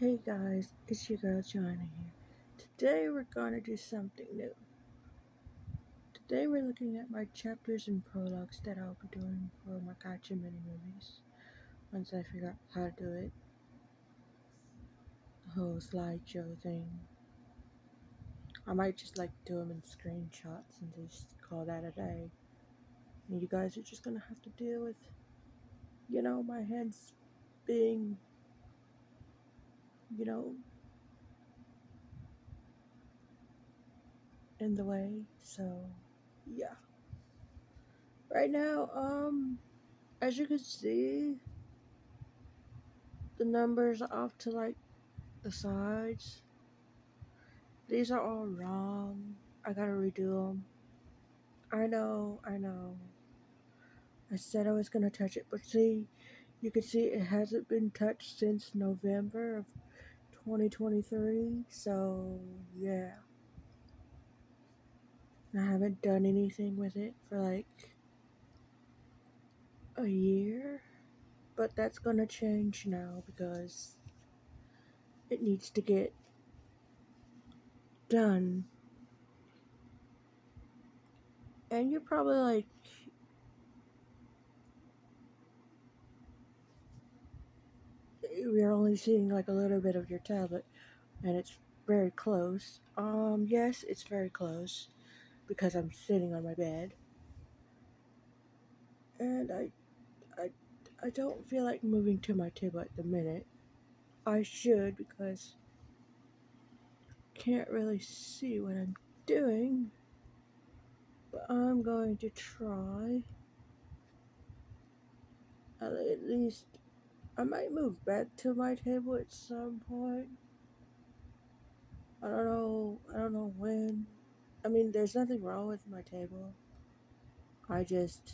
Hey guys, it's your girl Joanna here. Today we're gonna do something new. Today we're looking at my chapters and prologues that I'll be doing for my gotcha mini movies. Once I figure out how to do it, the whole slideshow thing. I might just like do them in screenshots and just call that a day. And you guys are just gonna have to deal with, my hands being, you know, in the way. So, yeah. Right now, as you can see, the numbers off to like the sides. These are all wrong. I gotta redo them. I know. I said I was gonna touch it, but see, you can see it hasn't been touched since November of 2023. So, yeah. I haven't done anything with it for like a year. But that's gonna change now because it needs to get done. And you're probably like, we're only seeing like a little bit of your tablet, and it's very close. Yes, it's very close because I'm sitting on my bed, and I, I don't feel like moving to my table at the minute. I should because I can't really see what I'm doing, but I'm going to try. At least I might move back to my table at some point. I don't know when. I mean, there's nothing wrong with my table. I just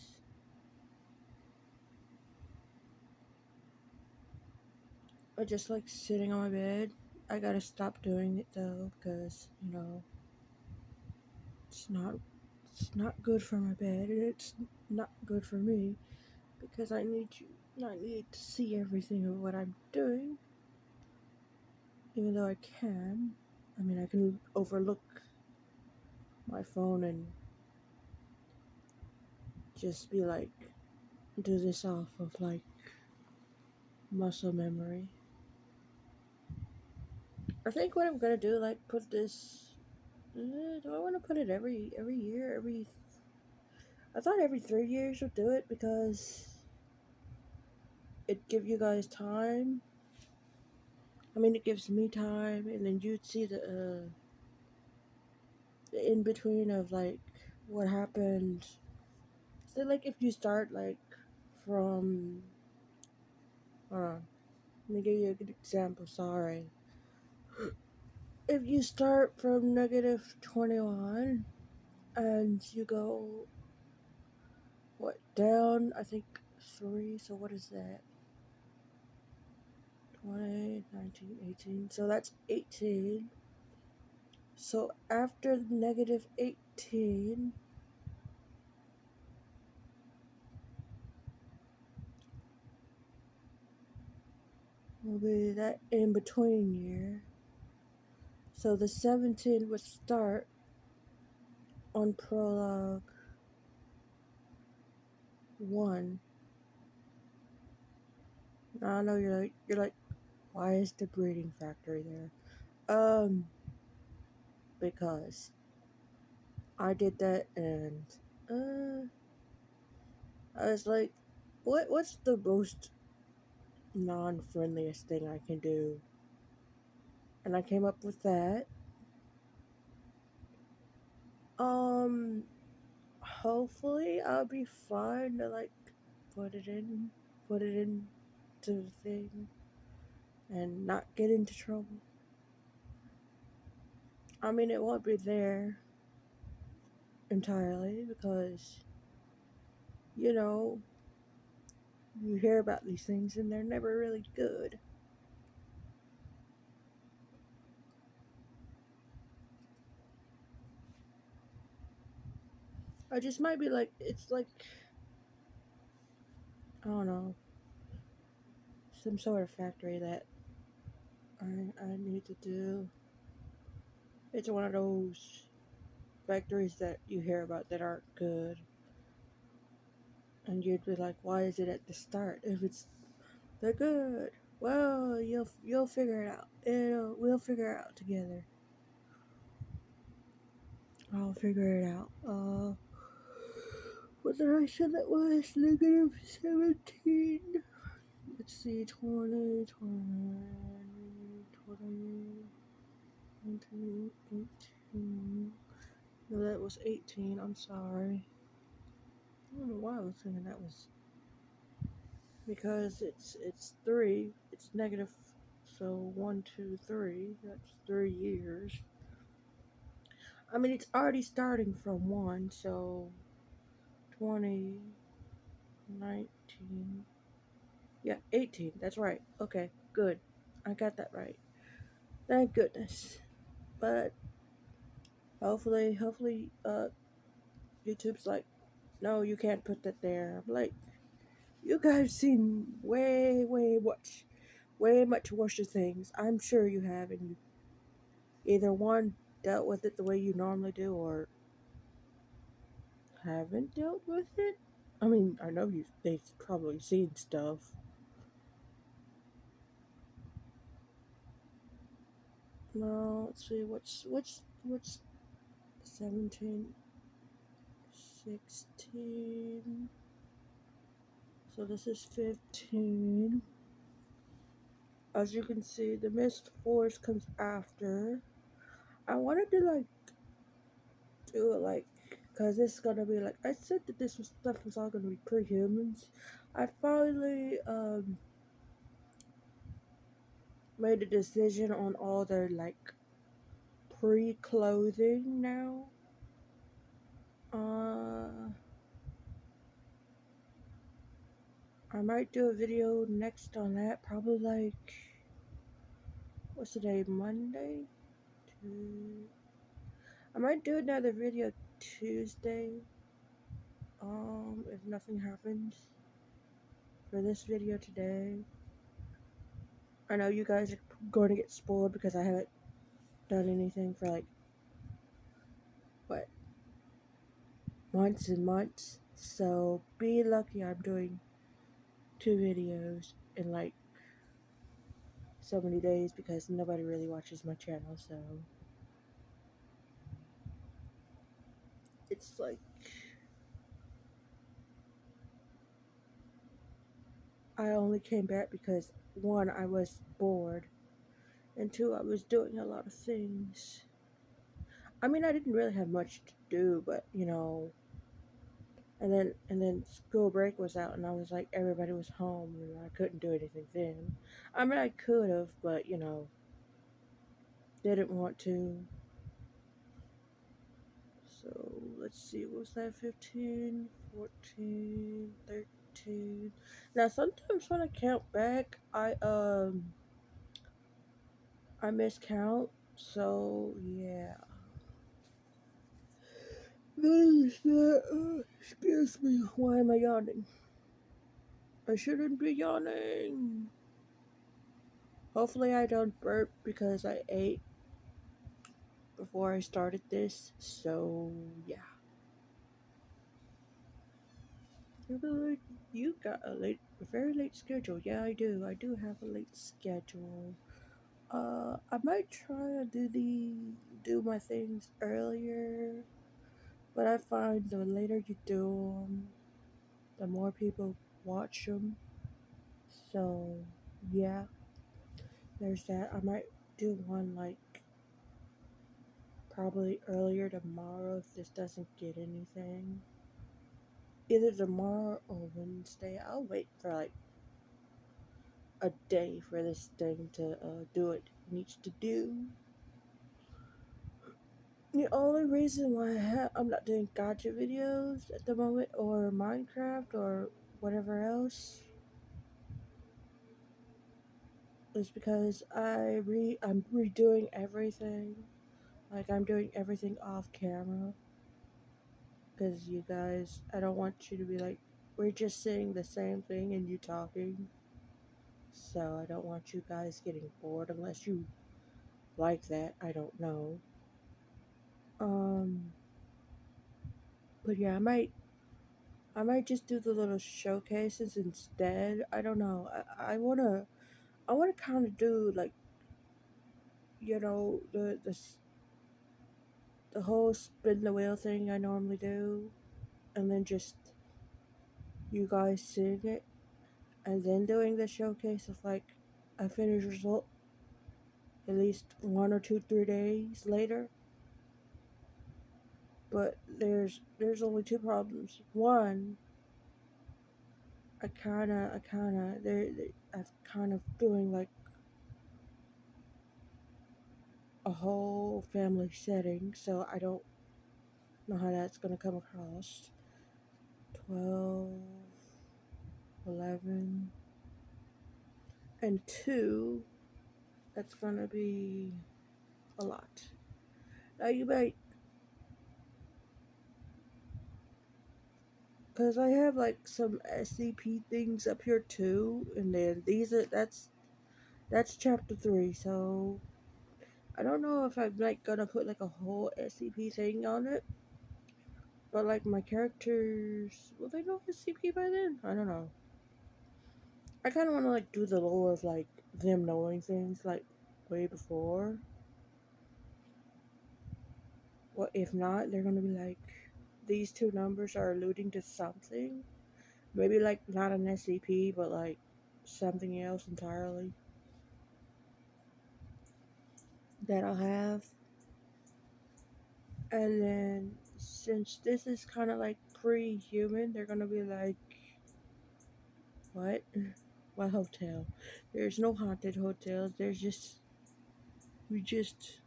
I just like sitting on my bed. I gotta stop doing it though, because it's not it's not good for my bed, and it's not good for me because I need to see everything of what I'm doing, even though I can. I mean, I can overlook my phone and just be like, do this off of like muscle memory. I think what I'm gonna do, like, put this. Do I want to put it every year? I thought every 3 years would do it because it give you guys time. I mean, it gives me time, and then you'd see the in between of like what happened. So like if you start like from, hold on, let me give you a good example. Sorry, if you start from -21 and you go what down, I think 3. So what is that? 20, 19, 18. So that's 18. So after -18, will be that in between year. So the 17 would start on prologue 1. Now I know you're like, why is the breeding factory there? Because I did that, and I was like, what's the most non-friendliest thing I can do? And I came up with that. Um, Hopefully I'll be fine to like put it in, put it into the thing, and not get into trouble. I mean, it won't be there entirely because, you know, you hear about these things and they're never really good. I just might be like, it's like, I don't know, some sort of factory that I need to do. It's one of those factories that you hear about that aren't good, and you'd be like, why is it at the start if it's they're good? Well, you'll figure it out. We'll figure it out together. I'll figure it out. What did I say that was? Negative 17. Let's see, 20, 20, 20, 19, 18. No, that was 18. I'm sorry. I don't know why I was thinking that was because it's 3. It's negative. So 1, 2, 3. That's 3 years. I mean, it's already starting from 1. So 20, 19. Yeah, 18. That's right. Okay, good. I got that right. Thank goodness. But hopefully, YouTube's like, no, you can't put that there. I'm like, you guys seen way much worse things. I'm sure you have, and you either one dealt with it the way you normally do, or haven't dealt with it. I mean, I know they've probably seen stuff. No, let's see, what's 17, 16. So this is 15. As you can see, the mist force comes after. I wanted to like do it like, cause it's gonna be like I said that stuff was all gonna be pre-humans. I finally made a decision on all their like pre-clothing now. Uh, I might do a video next on that. Probably like what's today? Monday. I might do another video Tuesday. If nothing happens for this video today. I know you guys are going to get spoiled because I haven't done anything for like what months and months. So be lucky I'm doing 2 videos in like so many days because nobody really watches my channel. So it's like I only came back because one, I was bored, and two, I was doing a lot of things. I mean, I didn't really have much to do, but and then school break was out, and I was like, everybody was home, and I couldn't do anything then. I mean, I could have, but didn't want to. So let's see, what was that? 15, 14, 13. Now sometimes when I count back, I miscount. So yeah. Excuse me. Why am I yawning? I shouldn't be yawning. Hopefully I don't burp because I ate before I started this. So yeah. You'll be like, you got a very late schedule. Yeah, I do. I do have a late schedule. I might try to do my things earlier, but I find the later you do them, the more people watch them. So yeah, there's that. I might do one like probably earlier tomorrow if this doesn't get anything. Either tomorrow or Wednesday. I'll wait for like a day for this thing to do what it needs to do. The only reason why I'm not doing gotcha videos at the moment or Minecraft or whatever else is because I'm redoing everything. Like I'm doing everything off camera because you guys, I don't want you to be like we're just saying the same thing and you talking. So I don't want you guys getting bored unless you like that. I don't know. Um, but yeah, I might just do the little showcases instead. I don't know. I wanna kind of do like the whole spin the wheel thing I normally do, and then just you guys seeing it, and then doing the showcase of like a finished result at least 1 or 2, 3 days later. But there's only two problems. One, I'm kind of doing like a whole family setting, so I don't know how that's gonna come across. 12, 11, and 2, that's gonna be a lot. Now you might, because I have like some SCP things up here too, and then that's chapter 3, so I don't know if I'm like gonna put like a whole SCP thing on it, but like my characters, will they know SCP by then? I don't know. I kind of want to like do the lore of like them knowing things like way before. What if not? They're gonna be like, these two numbers are alluding to something. Maybe like not an SCP, but like something else entirely that I'll have. And then since this is kind of like pre-human, they're gonna be like, what? What hotel? There's no haunted hotels. We just,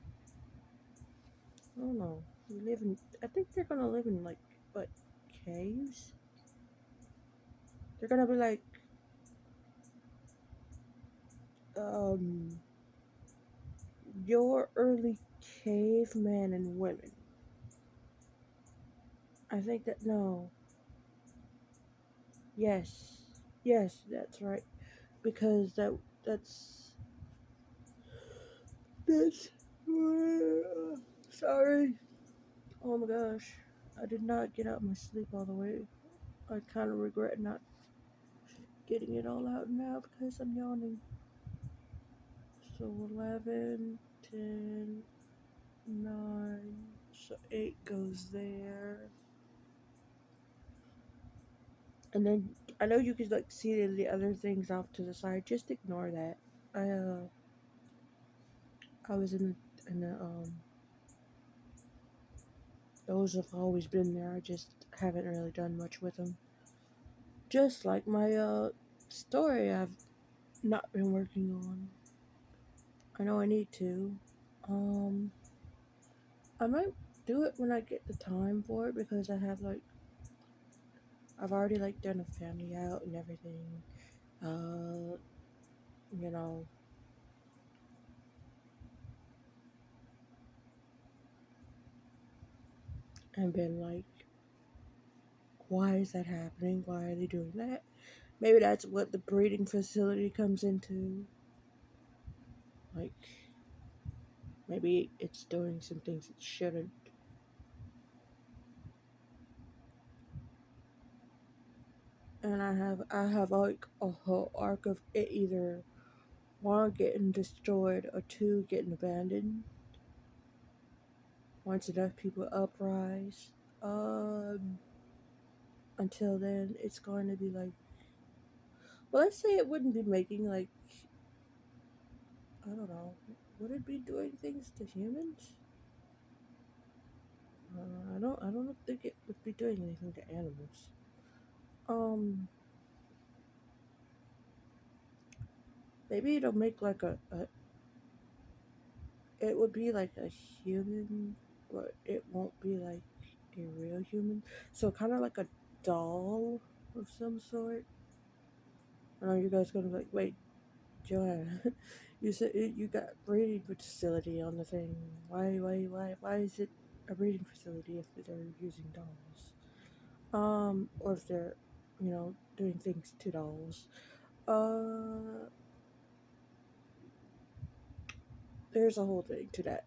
I don't know. We live in, I think they're gonna live in like, what, caves? They're gonna be like, um, your early cavemen and women. I think that, no. Yes. Yes, that's right. Because that's, that's, sorry. Oh my gosh. I did not get out my sleep all the way. I kind of regret not getting it all out now because I'm yawning. So 11, 10, 9. So 8 goes there. And then I know you could like see the other things off to the side. Just ignore that. I uh I was in the those have always been there. I just haven't really done much with them. Just like my story I've not been working on. I know I need to. Um I might do it when I get the time for it because I have like I've already like done a family out and everything. Uh you know, and been like, why is that happening? Why are they doing that? Maybe that's what the breeding facility comes into. Like, maybe it's doing some things it shouldn't. And I have like a whole arc of it either one getting destroyed or two getting abandoned. Once enough people uprise. Um, until then, it's going to be like, well, let's say it wouldn't be making like, I don't know, would it be doing things to humans? I don't think it would be doing anything to animals. Um, maybe it'll make like it would be like a human, but it won't be like a real human. So kind of like a doll of some sort. I know you guys gonna be like, wait, Joanna, you said you got breeding facility on the thing. Why is it a breeding facility if they're using dolls? Or if they're, doing things to dolls. Uh, there's a whole thing to that.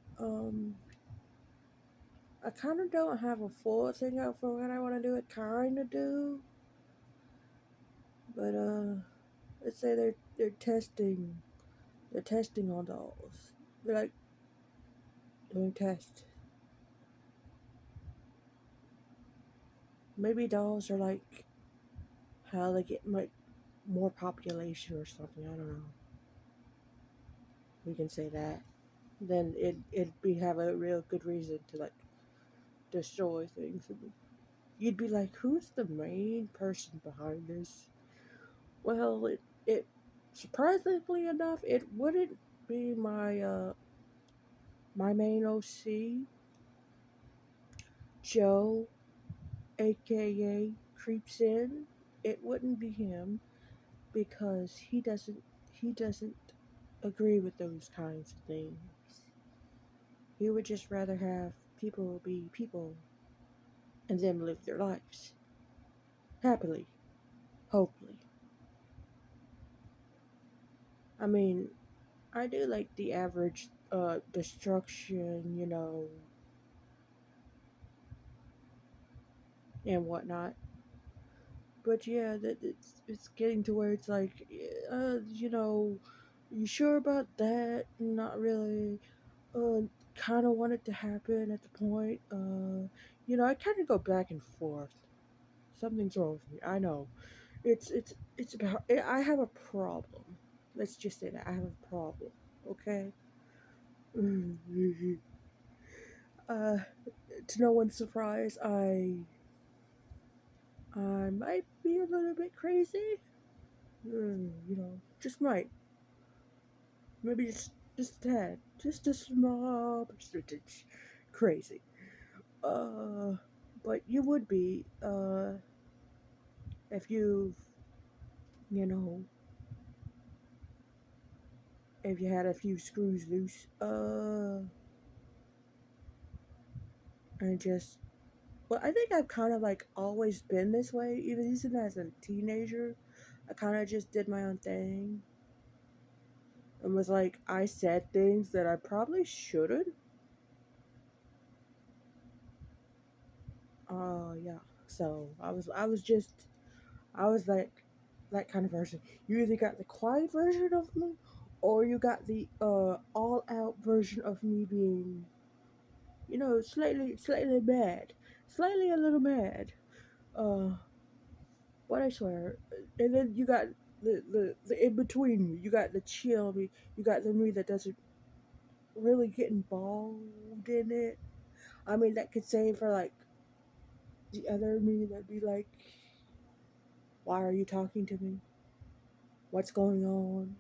I kind of don't have a full thing out for what I want to do. I kind of do, but let's say they're testing on dolls. They're like doing tests. Maybe dolls are like how they get like more population or something. I don't know. We can say that. Then it'd be have a real good reason to like destroy things. And you'd be like, who's the main person behind this? Well, it surprisingly enough, it wouldn't be my main OC, Joe, aka Creeps In. It wouldn't be him because he doesn't agree with those kinds of things. He would just rather have people be people and them live their lives happily, hopefully. I mean, I do like the average destruction, and whatnot. But yeah, that it's getting to where it's like, you sure about that? Not really. Uh, Kind of want it to happen at the point. I kind of go back and forth. Something's wrong with me. I know. It's about. I have a problem. Let's just say that I have a problem. Okay. uh, to no one's surprise, I might be a little bit crazy. Just might. Maybe just a tad. Just a small percentage. Crazy. Uh, but you would be, if you know, if you had a few screws loose, and just, well, I think I've kind of like always been this way, even as a teenager. I kind of just did my own thing and was like, I said things that I probably shouldn't. Yeah. So I was like that kind of person. You either got the quiet version of me, or you got the all out version of me being, slightly mad, slightly a little mad. Uh, but I swear. And then you got the in between me. You got the chill me. You got the me that doesn't really get involved in it. I mean, that could say for like the other me that'd be like, why are you talking to me? What's going on?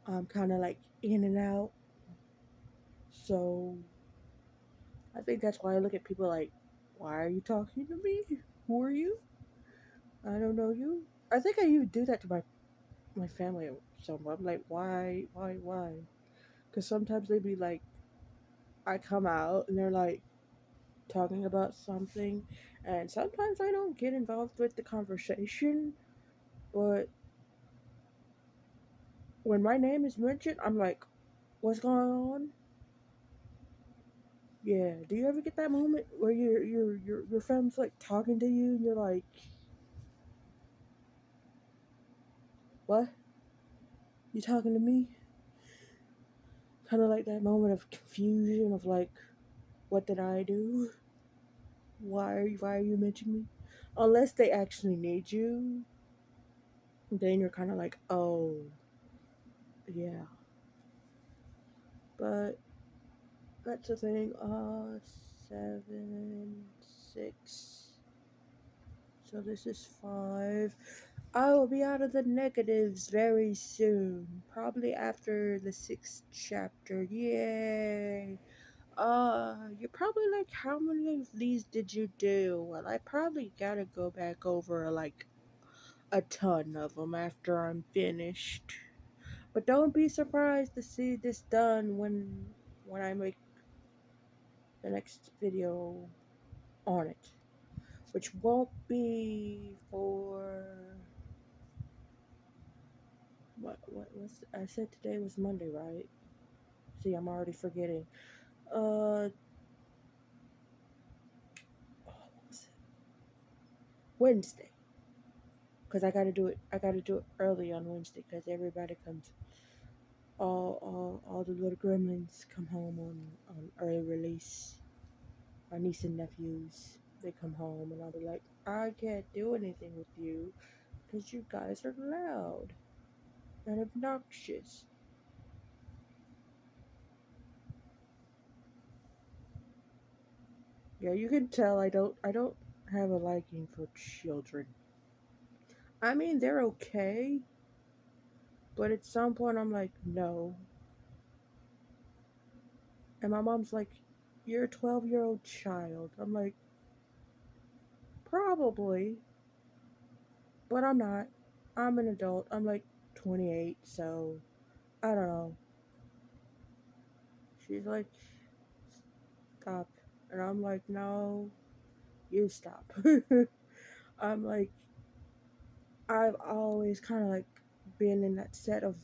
I'm kind of like in and out. So I think that's why I look at people like, why are you talking to me? Who are you? I don't know you. I think I even do that to my family. So I'm like, why? Because sometimes they be like, I come out and they're like talking about something, and sometimes I don't get involved with the conversation, but when my name is mentioned, I'm like, what's going on? Yeah. Do you ever get that moment where your friend's like talking to you and you're like, what? You talking to me? Kind of like that moment of confusion of like, what did I do? Why are you mentioning me? Unless they actually need you, then you're kind of like, oh, yeah. But that's the thing. 7, 6. So this is 5. I will be out of the negatives very soon. Probably after the 6th chapter. Yay! You're probably like, how many of these did you do? Well, I probably gotta go back over like a ton of them after I'm finished. But don't be surprised to see this done when I make the next video on it, which won't be for what was I said today was Monday, right? See, I'm already forgetting. Uh, what was it? Wednesday, because I gotta do it. I gotta do it early on Wednesday because everybody comes. All the little gremlins come home on early release. My niece and nephews, they come home, and I'll be like, I can't do anything with you because you guys are loud and obnoxious. Yeah, you can tell I don't have a liking for children. I mean, they're okay, but at some point I'm like, no. And my mom's like, you're a 12-year-old child. I'm like, probably, but I'm not. I'm an adult. I'm like 28, so I don't know. She's like, stop. And I'm like, no, you stop. I'm like, I've always kind of like been in that set of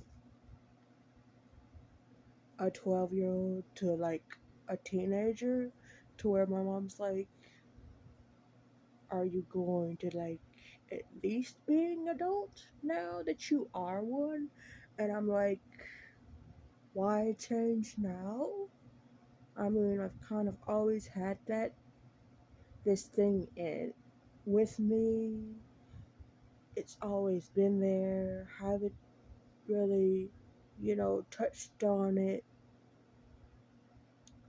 a 12-year-old to like a teenager, to where my mom's like, are you going to like at least being adult now that you are one? And I'm like, why change now? I mean, I've kind of always had this thing in with me. It's always been there. Haven't really, touched on it.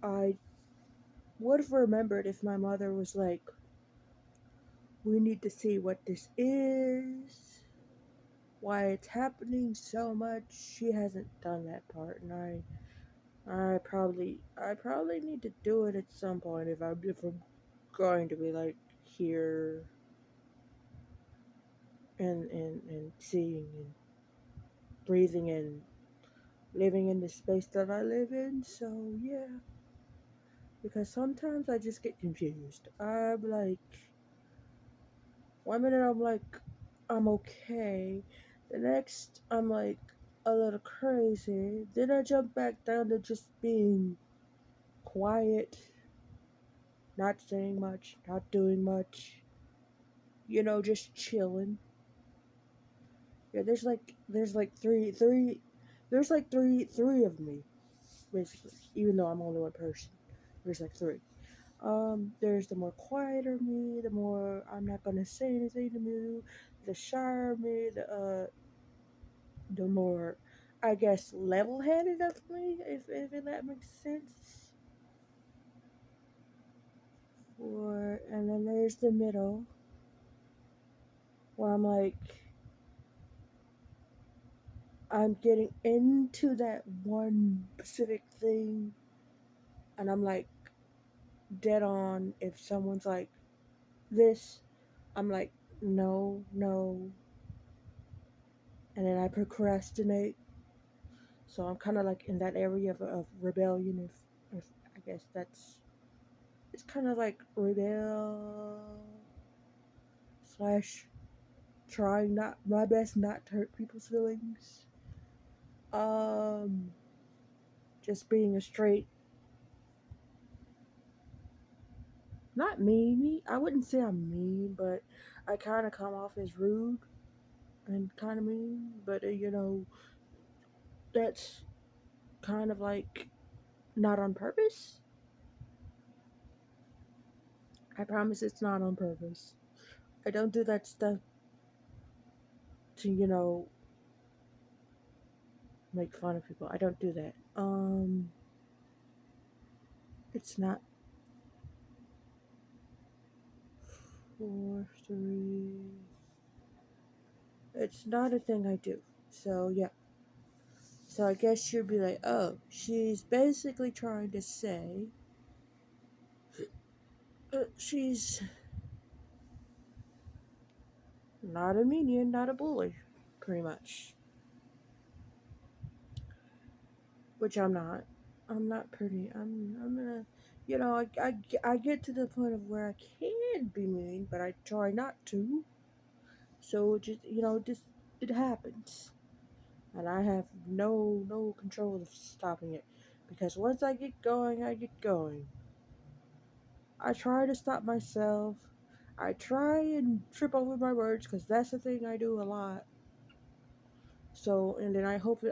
I would have remembered if my mother was like, we need to see what this is, why it's happening so much. She hasn't done that part, and I probably need to do it at some point if I'm going to be like here and seeing and breathing and living in the space that I live in. So yeah, because sometimes I just get confused. I'm like, one minute I'm like, I'm okay. The next I'm like a little crazy. Then I jump back down to just being quiet, not saying much, not doing much. Just chilling. Yeah, there's like three of me basically. Even though I'm only one person, there's like three. There's the more quieter me, the more I'm not gonna say anything to you, the shyer me, the more, I guess, level-headed of me, if that makes sense. And then there's the middle, where I'm like, I'm getting into that one specific thing, and I'm like dead on. If someone's like this, I'm like, no, no, and then I procrastinate. So I'm kind of like in that area of rebellion. If I guess it's kind of like rebel slash trying not my best not to hurt people's feelings. Um, just being a straight, not mean. I wouldn't say I'm mean, but I kind of come off as rude and kind of mean. But that's kind of like not on purpose. I promise it's not on purpose. I don't do that stuff to make fun of people. I don't do that. It's not 4 3. It's not a thing I do. So yeah. So I guess you'd be like, oh, she's basically trying to say she's not a minion, not a bully, pretty much. Which I'm not. I'm not pretty. I'm gonna, I get to the point of where I can be mean, but I try not to. So just it happens, and I have no control of stopping it. Because once I get going, I get going. I try to stop myself. I try and trip over my words because that's the thing I do a lot. So, and then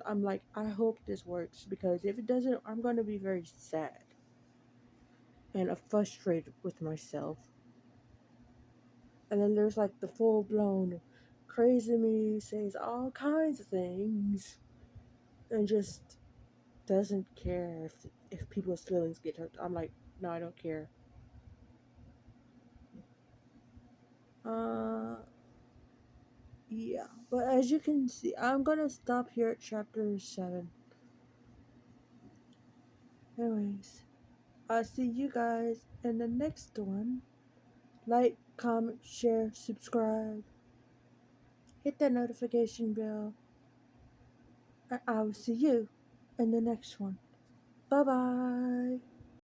I'm like, I hope this works because if it doesn't, I'm going to be very sad and frustrated with myself. And then there's like the full blown crazy me says all kinds of things and just doesn't care if people's feelings get hurt. I'm like, no, I don't care. Uh, yeah. But as you can see, I'm gonna stop here at chapter 7. Anyways, I'll see you guys in the next one. Like, comment, share, subscribe, hit that notification bell, and I will see you in the next one. Bye bye.